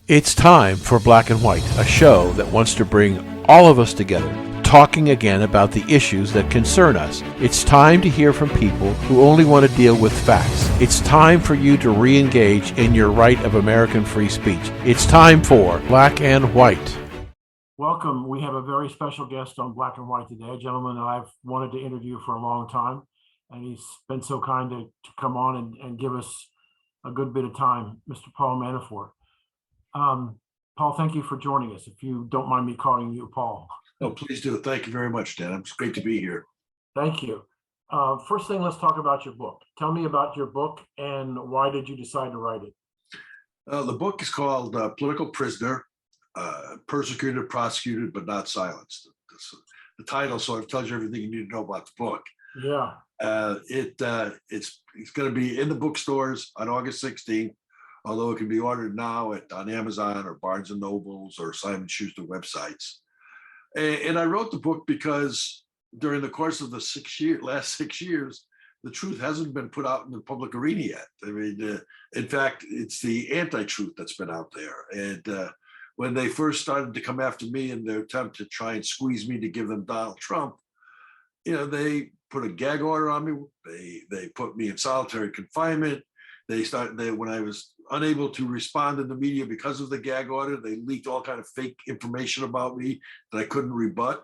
It's time for Black and White, a show that wants to bring all of us together, talking again about the issues that concern us. It's time to hear from people who only want to deal with facts. It's time for you to re-engage in your right of American free speech. It's time for Black and White. Welcome. We have a very special guest on Black and White today, a gentleman that I've wanted to interview for a long time, and he's been so kind to come on and give us a good bit of time, Mr. Paul Manafort. Paul, thank you for joining us. If you don't mind me calling you Paul. No, please do. Thank you very much, Dan. It's great to be here. Thank you. First thing, let's talk about your book. Tell me about your book and why did you decide to write it? The book is called Political Prisoner, Persecuted, Prosecuted, but Not Silenced. That's the title sort of tells you everything you need to know about the book. Yeah. It's going to be in the bookstores on August 16th, although it can be ordered now on Amazon or Barnes and Nobles or Simon Schuster websites. And I wrote the book because during the course of the last 6 years, the truth hasn't been put out in the public arena yet. I mean, in fact, it's the anti-truth that's been out there. And when they first started to come after me in their attempt to try and squeeze me to give them Donald Trump, they put a gag order on me. They put me in solitary confinement. When I was unable to respond in the media because of the gag order, they leaked all kind of fake information about me that I couldn't rebut,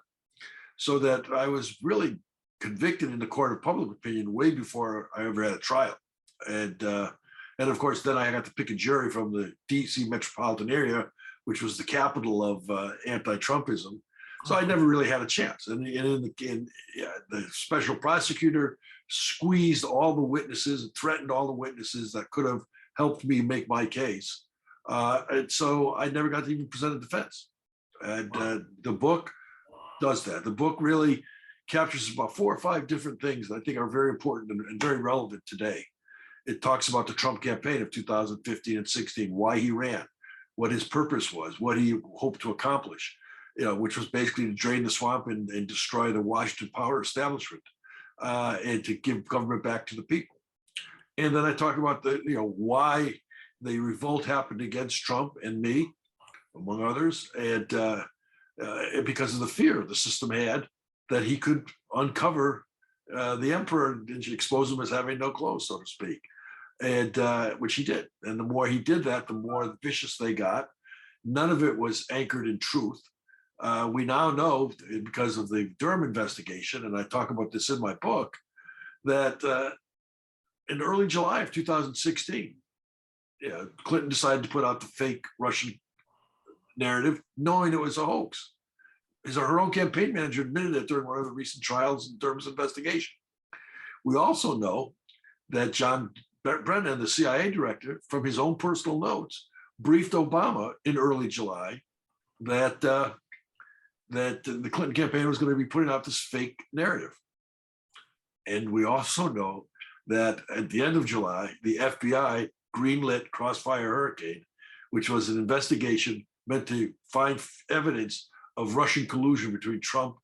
so that I was really convicted in the court of public opinion way before I ever had a trial. And of course, then I got to pick a jury from the DC metropolitan area, which was the capital of anti-Trumpism. So I never really had a chance. And the special prosecutor squeezed all the witnesses and threatened all the witnesses that could have helped me make my case. And so I never got to even present a defense. And the book does that. The book really captures about 4 or 5 different things that I think are very important and very relevant today. It talks about the Trump campaign of 2015 and 16, why he ran, what his purpose was, what he hoped to accomplish, which was basically to drain the swamp and destroy the Washington power establishment, and to give government back to the people. And then I talk about why the revolt happened against Trump and me, among others, and because of the fear the system had that he could uncover the emperor and expose him as having no clothes, so to speak, and which he did. And the more he did that, the more vicious they got. None of it was anchored in truth. We now know, because of the Durham investigation, and I talk about this in my book, that in early July of 2016, Clinton decided to put out the fake Russian narrative, knowing it was a hoax. Her own campaign manager admitted it during one of the recent trials in Durham's investigation. We also know that John Brennan, the CIA director, from his own personal notes, briefed Obama in early July that the Clinton campaign was going to be putting out this fake narrative. And we also know that at the end of July, the FBI greenlit Crossfire Hurricane, which was an investigation meant to find evidence of Russian collusion between Trump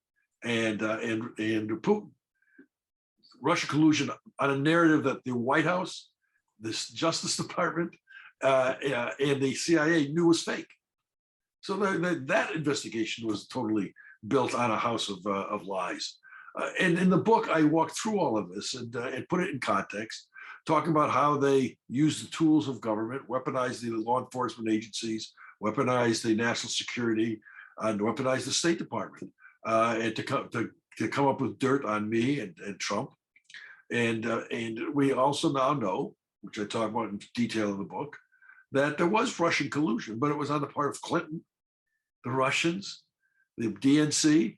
and Putin. Russian collusion on a narrative that the White House, the Justice Department, and the CIA knew was fake. So that investigation was totally built on a house of lies. And in the book, I walk through all of this and put it in context, talking about how they use the tools of government, weaponize the law enforcement agencies, weaponize the national security, and weaponize the State Department, and to come up with dirt on me and Trump. And we also now know, which I talk about in detail in the book, that there was Russian collusion, but it was on the part of Clinton, the Russians, the DNC,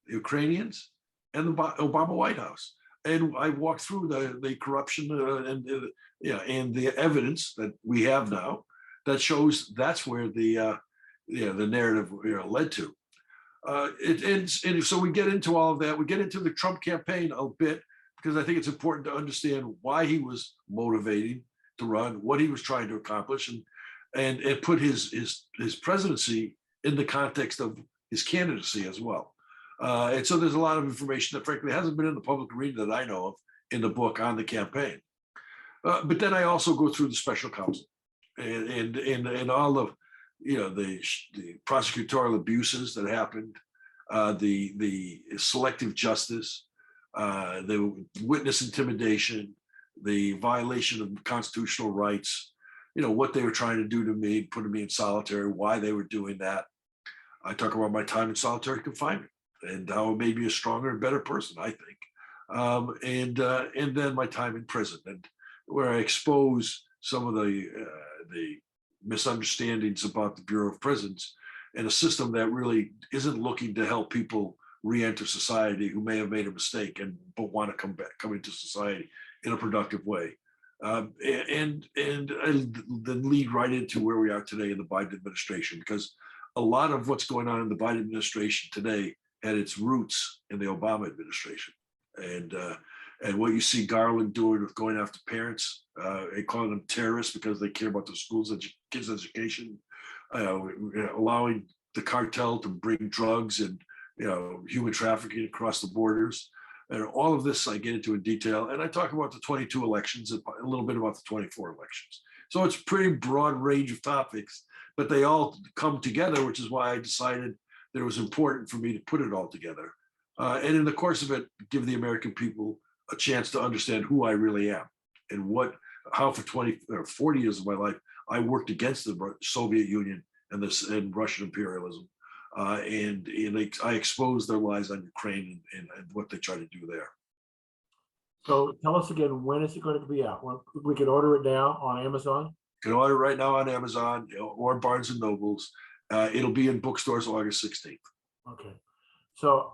the Ukrainians, and the Obama White House. And I walked through the corruption and the evidence that we have now that shows that's where the narrative led to. And so we get into all of that. We get into the Trump campaign a bit because I think it's important to understand why he was motivating to run, what he was trying to accomplish, and put his presidency in the context of his candidacy as well. And so there's a lot of information that frankly hasn't been in the public arena that I know of in the book on the campaign. But then I also go through the special counsel and all of the prosecutorial abuses that happened, the selective justice, the witness intimidation, the violation of constitutional rights, what they were trying to do to me, putting me in solitary, why they were doing that. I talk about my time in solitary confinement and how it made me a stronger and better person, I think. And then my time in prison, and where I expose some of the misunderstandings about the Bureau of Prisons and a system that really isn't looking to help people re-enter society who may have made a mistake but want to come into society in a productive way. And then lead right into where we are today in the Biden administration, because a lot of what's going on in the Biden administration today had its roots in the Obama administration. And what you see Garland doing with going after parents and calling them terrorists because they care about the kids' education, allowing the cartel to bring drugs and human trafficking across the borders. And all of this I get into in detail. And I talk about the 22 elections and a little bit about the 24 elections. So it's a pretty broad range of topics, but they all come together, which is why I decided that it was important for me to put it all together. And in the course of it, give the American people a chance to understand who I really am and how for 20 or 40 years of my life, I worked against the Soviet Union and Russian imperialism. And I exposed their lies on Ukraine and what they try to do there. So tell us again, when is it going to be out? We can order it now on Amazon? You can order it right now on Amazon or Barnes and Nobles. It'll be in bookstores August 16th. Okay. So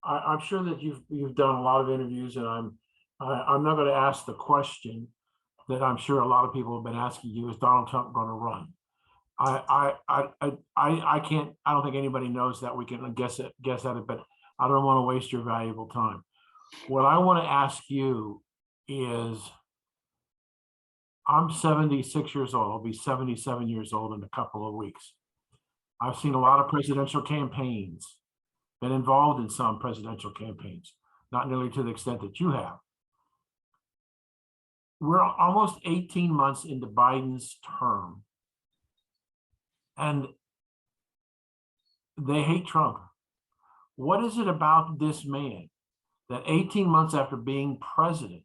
I'm sure that you've done a lot of interviews, and I'm not going to ask the question that I'm sure a lot of people have been asking you: is Donald Trump going to run? I can't. I don't think anybody knows that. We can guess at it, but I don't want to waste your valuable time. What I want to ask you is, I'm 76 years old. I'll be 77 years old in a couple of weeks. I've seen a lot of presidential campaigns, been involved in some presidential campaigns, not nearly to the extent that you have. We're almost 18 months into Biden's term, and they hate Trump. What is it about this man that 18 months after being president,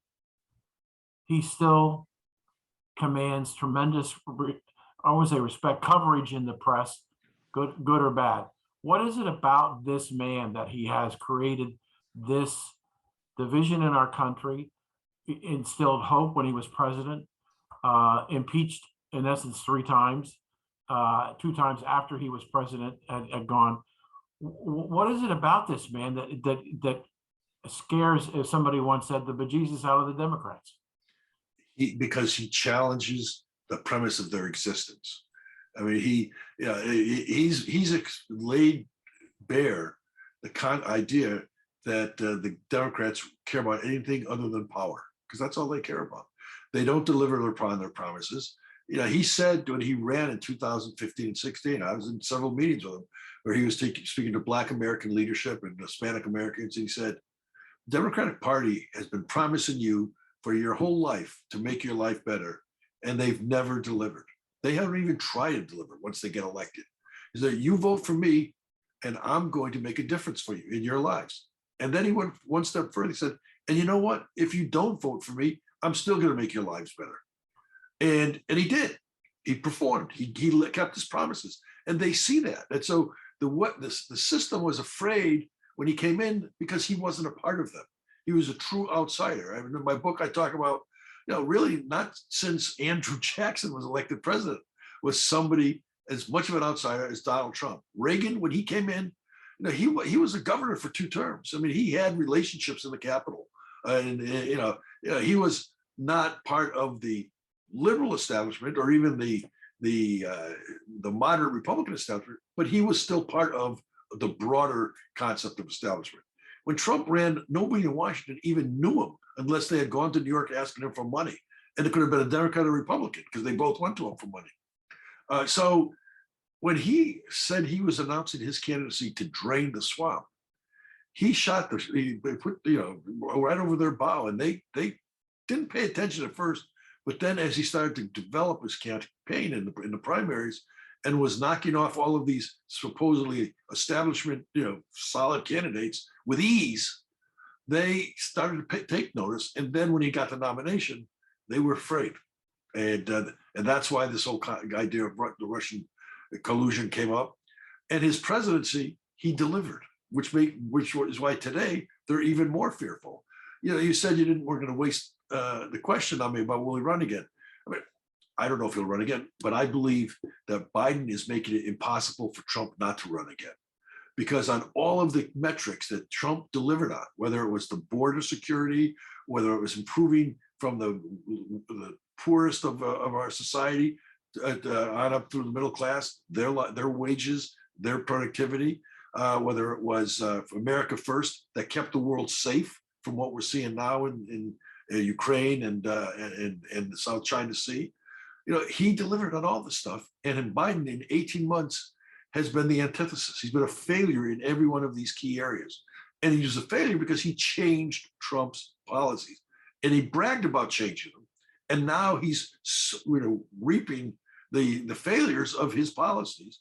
he still commands tremendous, I would say, respect, coverage in the press, good or bad? What is it about this man that he has created this division in our country, instilled hope when he was president, impeached in essence 3 times, 2 times after he was president had gone? What is it about this man that scares, as somebody once said, the bejesus out of the Democrats? Because he challenges the premise of their existence. I mean, he's laid bare the idea that the Democrats care about anything other than power, because that's all they care about. They don't deliver upon their promises. He said when he ran in 2015 and 16, I was in several meetings with him where he was speaking to Black American leadership and Hispanic Americans. He said, the Democratic Party has been promising you for your whole life to make your life better, and they've never delivered. They haven't even tried to deliver once they get elected. He said, you vote for me, and I'm going to make a difference for you in your lives. And then he went one step further. He said, and you know what? If you don't vote for me, I'm still going to make your lives better. And he did. He performed. He kept his promises, and they see that. And so the system was afraid when he came in because he wasn't a part of them. He was a true outsider. I mean, in my book, I talk about, really not since Andrew Jackson was elected president was somebody as much of an outsider as Donald Trump. Reagan, when he came in, he was a governor for 2 terms. I mean, he had relationships in the Capitol, and he was not part of the liberal establishment or even the moderate Republican establishment, but he was still part of the broader concept of establishment. When Trump ran, nobody in Washington even knew him unless they had gone to New York asking him for money. And it could have been a Democrat or Republican because they both went to him for money. So when he said he was announcing his candidacy to drain the swamp, he put right over their bow, and they didn't pay attention at first. But then as he started to develop his campaign in the primaries and was knocking off all of these supposedly establishment, solid candidates with ease, they started to take notice. And then when he got the nomination, they were afraid. And that's why this whole idea of the Russian collusion came up. And his presidency, he delivered, which is why today they're even more fearful. You said we're going to waste the question on me about will he run again. I mean, I don't know if he'll run again, but I believe that Biden is making it impossible for Trump not to run again. Because on all of the metrics that Trump delivered on, whether it was the border security, whether it was improving from the poorest of our society on up through the middle class, their wages, their productivity, whether it was America First that kept the world safe from what we're seeing now in Ukraine and the South China Sea. He delivered on all this stuff. And in Biden, in 18 months, has been the antithesis. He's been a failure in every one of these key areas. And he was a failure because he changed Trump's policies. And he bragged about changing them. And now he's reaping the failures of his policies.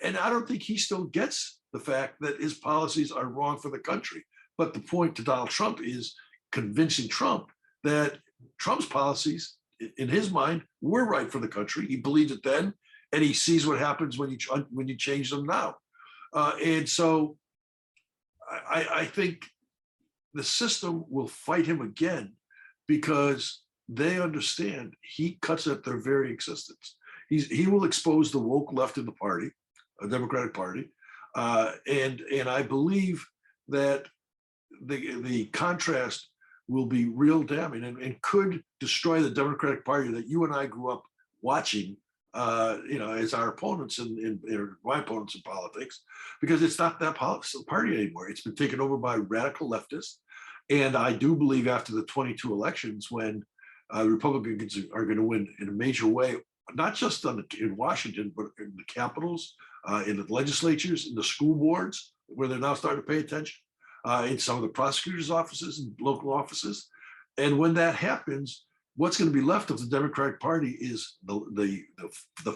And I don't think he still gets the fact that his policies are wrong for the country. But the point to Donald Trump is convincing Trump that Trump's policies, in his mind, were right for the country. He believed it then, and he sees what happens when you change them now. And so I think the system will fight him again because they understand he cuts at their very existence. He will expose the woke left in the party, a Democratic Party, and I believe that the contrast will be real damning and could destroy the Democratic Party that you and I grew up watching, as our opponents and my opponents in politics, because it's not that party anymore. It's been taken over by radical leftists. And I do believe after the 22 elections, when Republicans are going to win in a major way, not just in Washington, but in the capitals, in the legislatures, in the school boards, where they're now starting to pay attention, in some of the prosecutors' offices and local offices. And when that happens, what's going to be left of the Democratic Party is the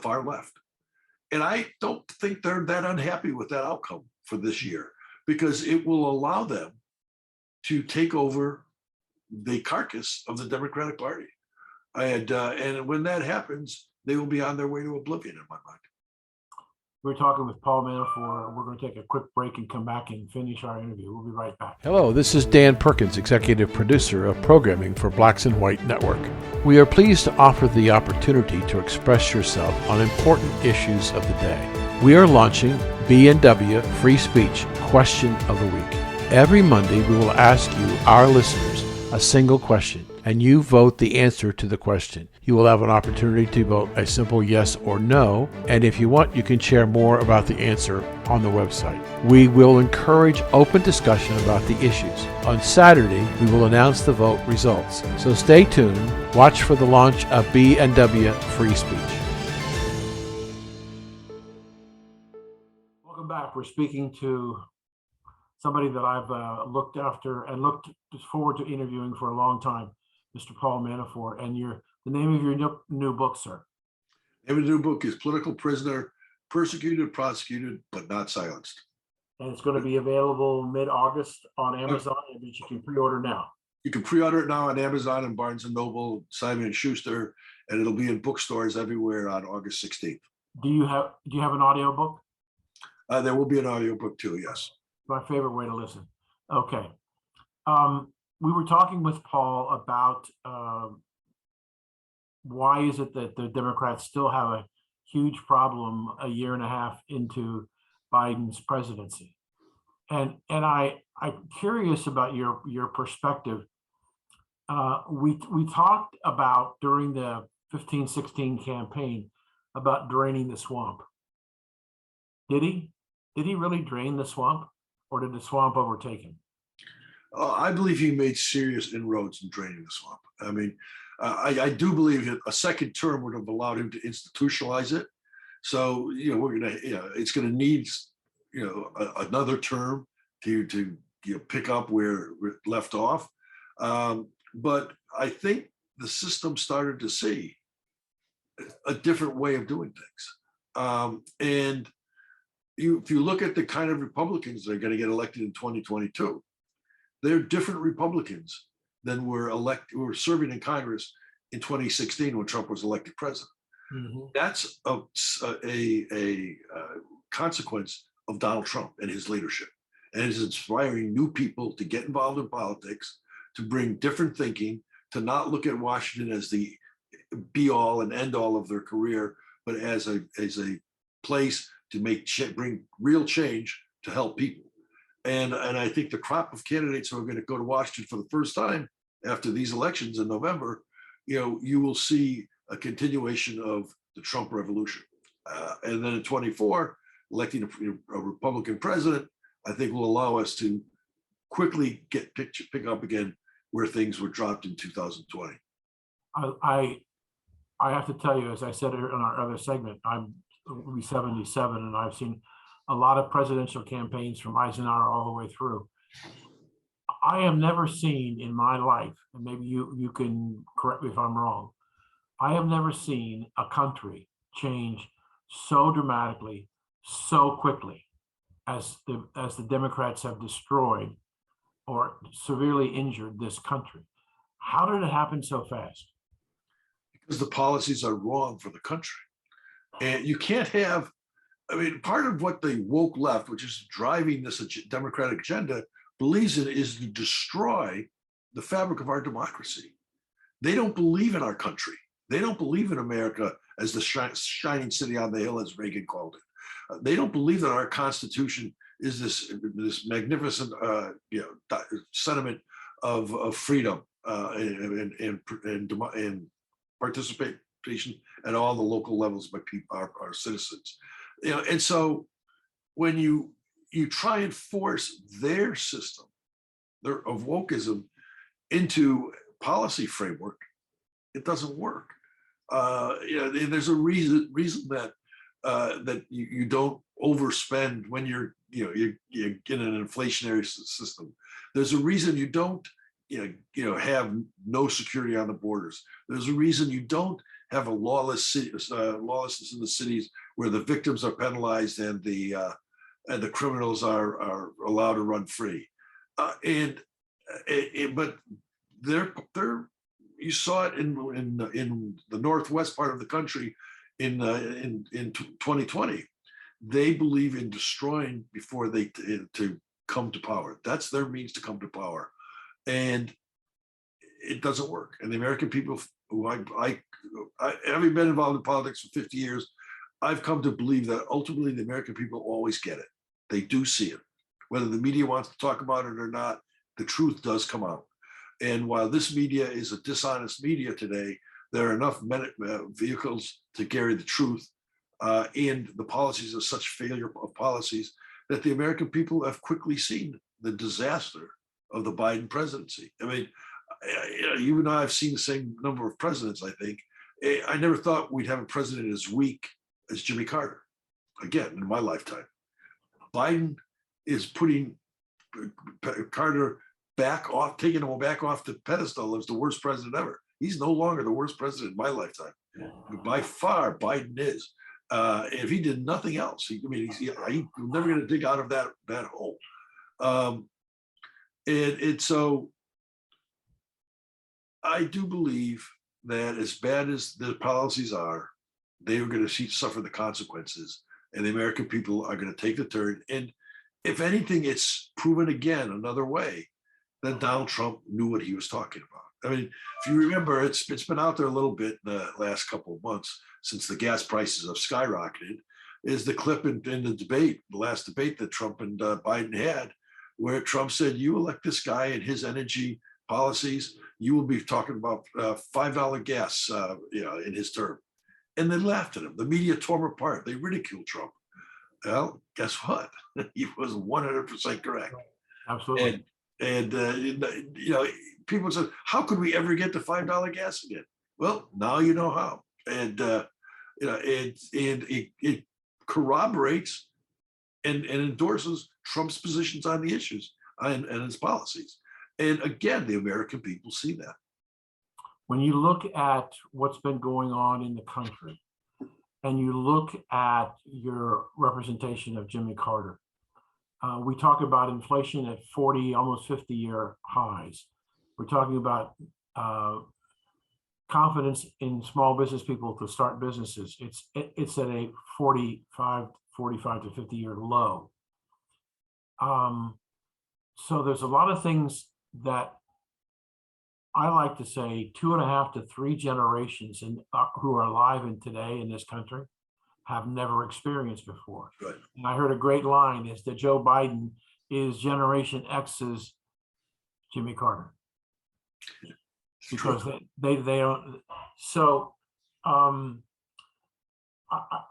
far left. And I don't think they're that unhappy with that outcome for this year, because it will allow them to take over the carcass of the Democratic Party. And when that happens, they will be on their way to oblivion, in my mind. We're talking with Paul Manafort. We're going to take a quick break and come back and finish our interview. We'll be right back. Hello, this is Dan Perkins, executive producer of programming for Blacks and White Network. We are pleased to offer the opportunity to express yourself on important issues of the day. We are launching B&W Free Speech Question of the Week. Every Monday, we will ask you, our listeners, a single question, and you vote the answer to the question. You will have an opportunity to vote a simple yes or no, and if you want, you can share more about the answer on the website. We will encourage open discussion about the issues. On Saturday, we will announce the vote results. So stay tuned. Watch for the launch of B&W Free Speech. Welcome back. We're speaking to somebody that I've looked after and looked forward to interviewing for a long time, Mr. Paul Manafort. And the name of your new book, sir? The name of the new book is Political Prisoner, Persecuted, Prosecuted, but Not Silenced. And it's going to be available mid-August on Amazon, but you can pre-order now. You can pre-order it now on Amazon and Barnes & Noble, Simon & Schuster, and it'll be in bookstores everywhere on August 16th. Do you have an audio book? There will be an audio book too, yes. My favorite way to listen. Okay. We were talking with Paul about why is it that the Democrats still have a huge problem a year and a half into Biden's presidency. And I'm curious about your perspective. We talked about during the 15-16 campaign about draining the swamp. Did he really drain the swamp, or did the swamp overtake him? I believe he made serious inroads in draining the swamp. I mean, I do believe that a second term would have allowed him to institutionalize it. So, it's going to need, another term to pick up where it left off. But I think the system started to see a different way of doing things. And if you look at the kind of Republicans that are going to get elected in 2022, they're different Republicans than were serving in Congress in 2016 when Trump was elected president. That's a consequence of Donald Trump and his leadership, and is inspiring new people to get involved in politics, to bring different thinking, to not look at Washington as the be all and end all of their career, but as a place to bring real change to help people. And I think the crop of candidates who are going to go to Washington for the first time after these elections in November, you will see a continuation of the Trump revolution. And then in 24, electing a Republican president, I think will allow us to quickly pick up again where things were dropped in 2020. I have to tell you, as I said in our other segment, I'm 77, and I've seen a lot of presidential campaigns from Eisenhower all the way through. I have never seen in my life, and maybe you can correct me if I'm wrong, I have never seen a country change so dramatically, so quickly as the Democrats have destroyed or severely injured this country. How did it happen so fast? Because the policies are wrong for the country. And you can't have, part of what the woke left, which is driving this Democratic agenda, believes in is to destroy the fabric of our democracy. They don't believe in our country. They don't believe in America as the shining city on the hill, as Reagan called it. They don't believe that our Constitution is this magnificent sentiment of freedom and participation at all the local levels by our citizens. And so when you try and force their system of wokeism into policy framework, it doesn't work. There's a reason that that you don't overspend when you're in an inflationary system. There's a reason you don't have no security on the borders. There's a reason you don't have a lawlessness in the cities where the victims are penalized and the criminals are allowed to run free. But you saw it in the northwest part of the country in 2020. They believe in destroying before to come to power. That's their means to come to power, and it doesn't work. And the American people, who having been involved in politics for 50 years, I've come to believe that ultimately the American people always get it. They do see it, whether the media wants to talk about it or not. The truth does come out. And while this media is a dishonest media today, there are enough vehicles to carry the truth, and the policies are such failure of policies that the American people have quickly seen the disaster of the Biden presidency. You and I have seen the same number of presidents, I think. I never thought we'd have a president as weak as Jimmy Carter, again, in my lifetime. Biden is putting Carter back off, taking him back off the pedestal as the worst president ever. He's no longer the worst president in my lifetime. By far, Biden is. If he did nothing else, he's never going to dig out of that hole. And so I do believe that as bad as the policies are, they are going to suffer the consequences, and the American people are going to take the turn. And if anything, it's proven again another way that Donald Trump knew what he was talking about. If you remember, it's been out there a little bit in the last couple of months since the gas prices have skyrocketed, is the clip in the last debate that Trump and Biden had, where Trump said, you elect this guy and his energy policies, you will be talking about $5 gas in his term. And they laughed at him. The media tore him apart. They ridiculed Trump. Well, guess what? He was 100% correct. Absolutely. And people said, how could we ever get to $5 gas again? Well, now you know how. And it corroborates and endorses Trump's positions on the issues and his policies. And again, the American people see that. When you look at what's been going on in the country, and you look at your representation of Jimmy Carter, we talk about inflation at 40, almost 50-year highs. We're talking about confidence in small business people to start businesses. It's at a 45 to 50-year low. So there's a lot of things that I like to say 2.5 to 3 generations who are alive in today in this country have never experienced before. Right. And I heard a great line is that Joe Biden is Generation X's Jimmy Carter. Because they don't. So I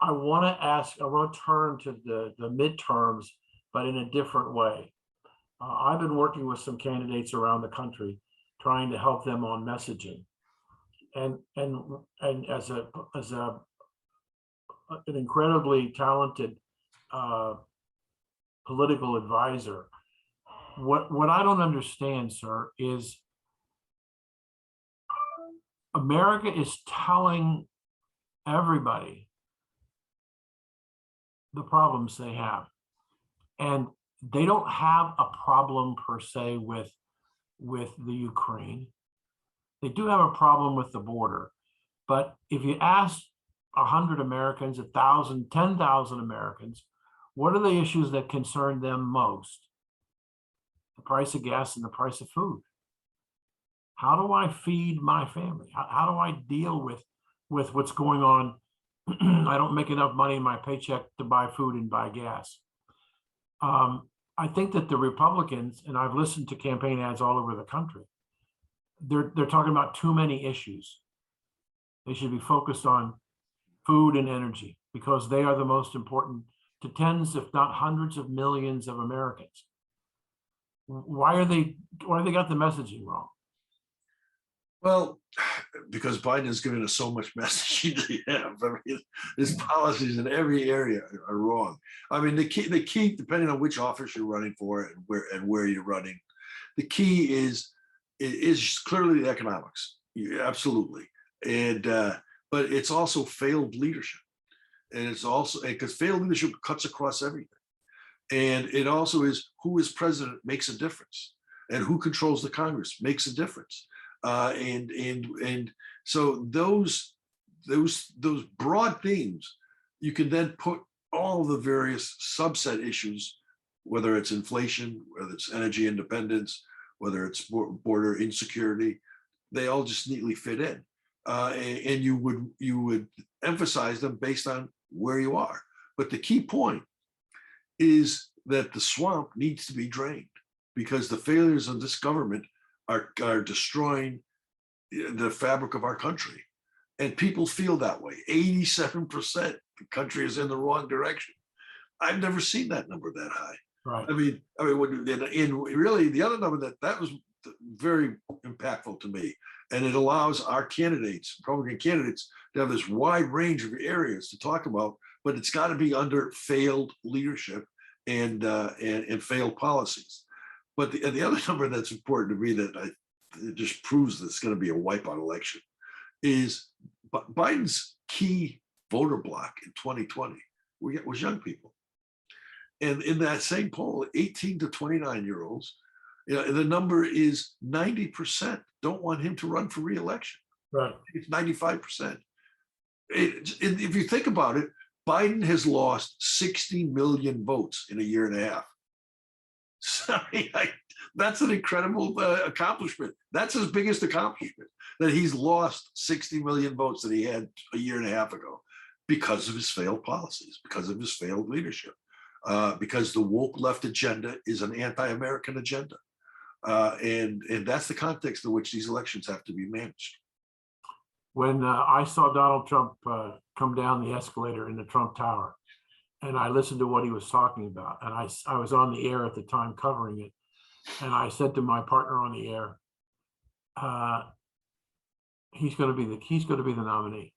want to turn to the midterms, but in a different way. I've been working with some candidates around the country, trying to help them on messaging, and as an incredibly talented political advisor, what I don't understand, sir, is America is telling everybody the problems they have, and they don't have a problem per se with the Ukraine. They do have a problem with the border, but if you ask 100 Americans, 1,000, 10,000 Americans, what are the issues that concern them most? The price of gas and the price of food. How do I feed my family? How do I deal with what's going on? I don't make enough money in my paycheck to buy food and buy gas. I think that the Republicans, and I've listened to campaign ads all over the country, they're talking about too many issues. They should be focused on food and energy because they are the most important to tens, if not hundreds of millions of Americans. Why are they got the messaging wrong? Well, because Biden is giving us so much messaging to have. I mean, his policies in every area are wrong. I mean, the key, depending on which office you're running for and where you're running, the key is clearly the economics. Absolutely, and but it's also failed leadership, and it's also because failed leadership cuts across everything, and it also is who is president makes a difference, and who controls the Congress makes a difference. And so those broad themes, you can then put all the various subset issues, whether it's inflation, whether it's energy independence, whether it's border insecurity, they all just neatly fit in, and you would emphasize them based on where you are. But the key point is that the swamp needs to be drained because the failures of this government are destroying the fabric of our country. And people feel that way. 87% the country is in the wrong direction. I've never seen that number that high. Right. I mean, and really the other number that was very impactful to me. And it allows our candidates, Republican candidates, to have this wide range of areas to talk about, but it's got to be under failed leadership and failed policies. But the other number that's important to me that it just proves that it's going to be a wipeout election is Biden's key voter block in 2020 was young people. And in that same poll, 18 to 29-year-olds, the number is 90% don't want him to run for re-election. Right. It's 95%. If you think about it, Biden has lost 60 million votes in a year and a half. Sorry, that's an incredible accomplishment. That's his biggest accomplishment, that he's lost 60 million votes that he had a year and a half ago because of his failed policies, because of his failed leadership, because the woke left agenda is an anti-American agenda. And that's the context in which these elections have to be managed. When I saw Donald Trump come down the escalator in the Trump Tower, and I listened to what he was talking about, and I was on the air at the time covering it, and I said to my partner on the air, he's going to be the nominee.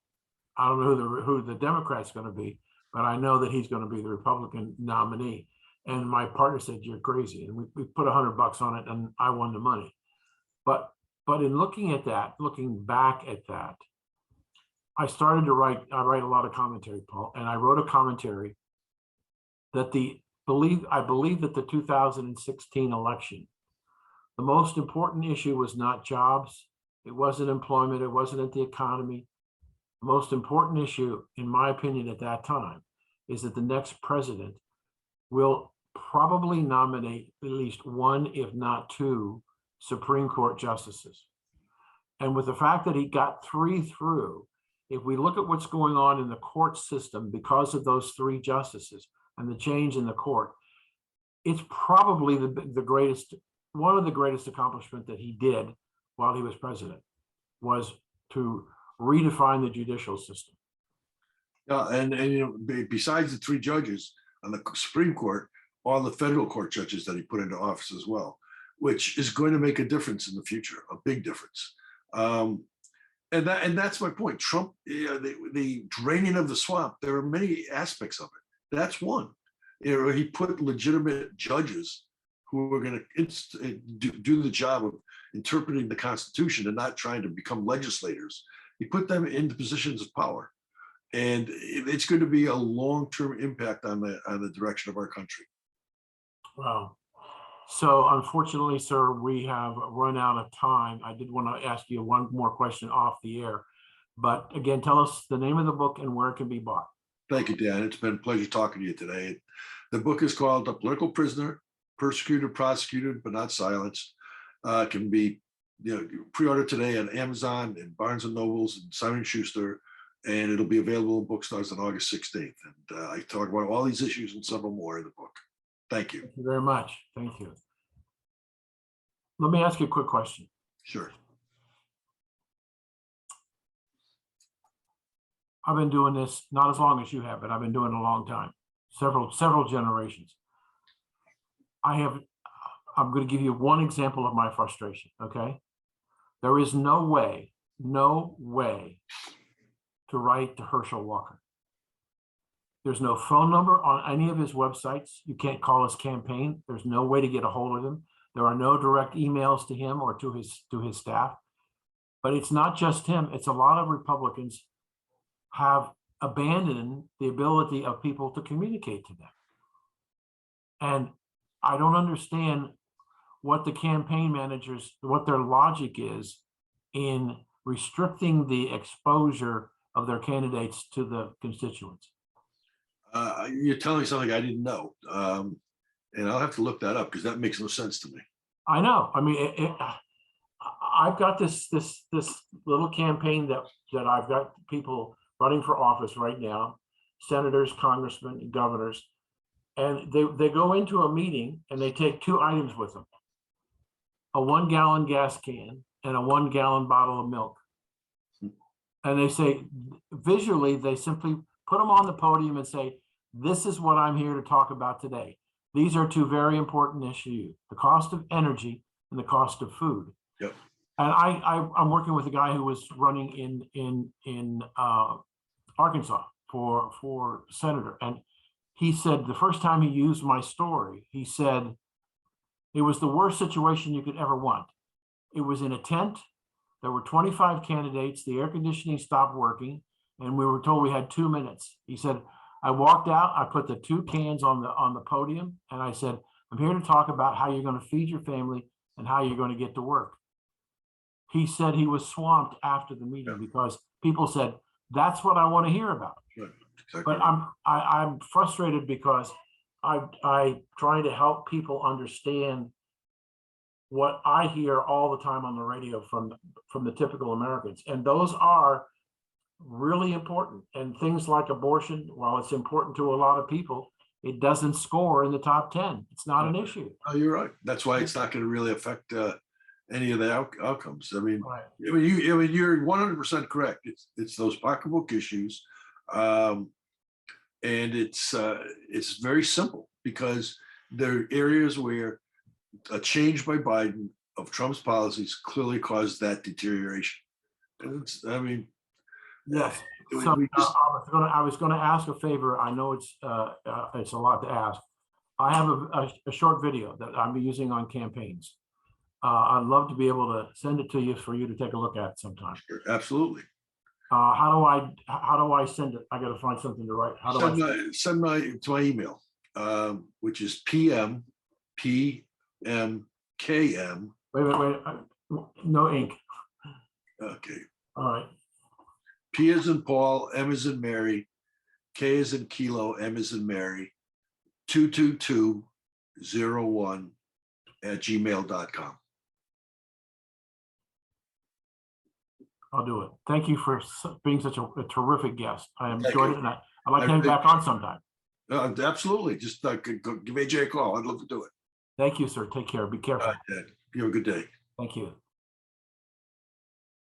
I don't know who the Democrat's going to be, but I know that he's going to be the Republican nominee. And my partner said, "You're crazy," and we put $100 on it, and I won the money. But in looking back at that, I started to write. I write a lot of commentary, Paul, and I wrote a commentary that I believe that the 2016 election, the most important issue was not jobs. It wasn't employment. It wasn't the economy. The most important issue, in my opinion, at that time, is that the next president will probably nominate at least one, if not two, Supreme Court justices. And with the fact that he got 3 through, if we look at what's going on in the court system because of those 3 justices and the change in the court, it's probably the greatest, one of the greatest accomplishments that he did while he was president, was to redefine the judicial system. Yeah, and you know, besides the 3 judges on the Supreme Court, all the federal court judges that he put into office as well, which is going to make a difference in the future, a big difference. And that's my point. Trump, the draining of the swamp, there are many aspects of it. That's one. You know, he put legitimate judges who were going to do the job of interpreting the Constitution and not trying to become legislators. He put them into positions of power, and it's going to be a long-term impact on the direction of our country. Wow. So unfortunately, sir, we have run out of time. I did want to ask you one more question off the air, but again, tell us the name of the book and where it can be bought. Thank you, Dan. It's been a pleasure talking to you today. The book is called The Political Prisoner, Persecuted, Prosecuted, but Not Silenced. Can be pre-ordered today on Amazon and Barnes and Nobles and Simon & Schuster, and it'll be available in bookstores on August 16th. And I talk about all these issues and several more in the book. Thank you. Thank you very much. Thank you. Let me ask you a quick question. Sure. I've been doing this not as long as you have, but I've been doing it a long time, several generations. I'm going to give you one example of my frustration, okay? There is no way to write to Herschel Walker. There's no phone number on any of his websites. You can't call his campaign. There's no way to get a hold of him. There are no direct emails to him or to his staff. But it's not just him. It's a lot of Republicans have abandoned the ability of people to communicate to them. And I don't understand what the campaign managers, what their logic is in restricting the exposure of their candidates to the constituents. You're telling me something I didn't know, and I'll have to look that up because that makes no sense to me. I know. I mean, I've got this little campaign that I've got people running for office right now, senators, congressmen, and governors, and they go into a meeting and they take 2 items with them: a 1-gallon gas can and a 1-gallon bottle of milk. And they say, visually, they simply put them on the podium and say, "This is what I'm here to talk about today. These are 2 very important issues: the cost of energy and the cost of food." Yep. And I'm working with a guy who was running in Arkansas for senator, and he said the first time he used my story, he said it was the worst situation you could ever want. It was in a tent. There were 25 candidates. The air conditioning stopped working, and we were told we had 2 minutes. He said, "I walked out. I put the 2 cans on the podium, and I said, I'm here to talk about how you're going to feed your family and how you're going to get to work." He said he was swamped after the meeting because people said, "That's what I want to hear about." Right. Exactly. But I'm frustrated because I try to help people understand what I hear all the time on the radio from the typical Americans, and those are really important. And things like abortion, while it's important to a lot of people, it doesn't score in the top 10. It's not an issue. Oh, you're right. That's why it's not going to really affect any of the outcomes. I mean, Right. you're 100% correct. It's those pocketbook issues, and it's very simple because there are areas where a change by Biden of Trump's policies clearly caused that deterioration. And Yes. So I was going to ask a favor. I know it's a lot to ask. I have a short video that I'm using on campaigns. I'd love to be able to send it to you for you to take a look at sometime. Sure, absolutely. How do I send it? I gotta find something to write. How do I? Send to my email, which is PMKM. Wait. No ink. Okay. All right. P as in Paul, M as in Mary, K as in Kilo, M as in Mary, 22201 at gmail.com. I'll do it. Thank you for being such a terrific guest. I Thank enjoyed you. it, and I'd like to have you back on sometime. Absolutely. Just give AJ a call. I'd love to do it. Thank you, sir. Take care. Be careful. All right, Ed. You have a good day. Thank you.